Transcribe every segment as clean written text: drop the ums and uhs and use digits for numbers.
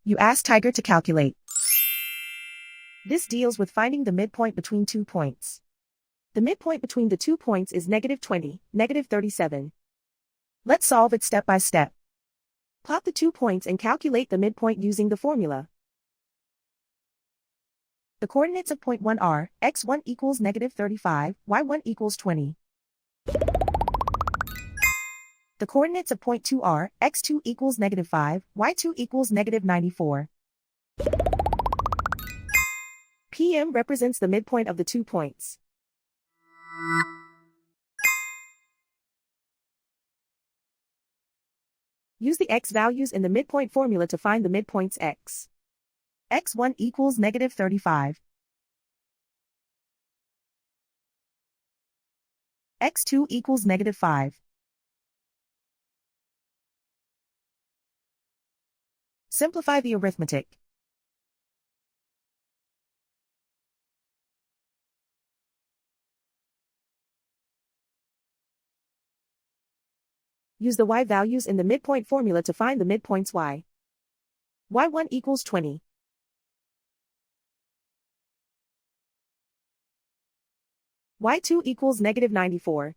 You ask Tiger to calculate. This deals with finding the midpoint between 2 points. The midpoint between the 2 points is -20, -37. Let's solve it step by step. Plot the 2 points and calculate the midpoint using the formula. The coordinates of point 1 are, x1 equals -35, y1 equals 20. The coordinates of point 2 are, x2 equals -5, y2 equals -94. PM represents the midpoint of the 2 points. Use the x values in the midpoint formula to find the midpoints x. x1 equals -35. x2 equals -5. Simplify the arithmetic. Use the y values in the midpoint formula to find the midpoints y. y1 equals 20. y2 equals -94.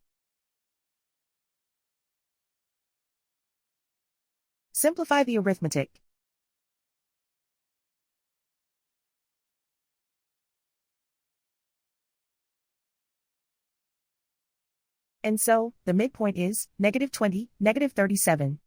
Simplify the arithmetic. And so, the midpoint is -20, -37.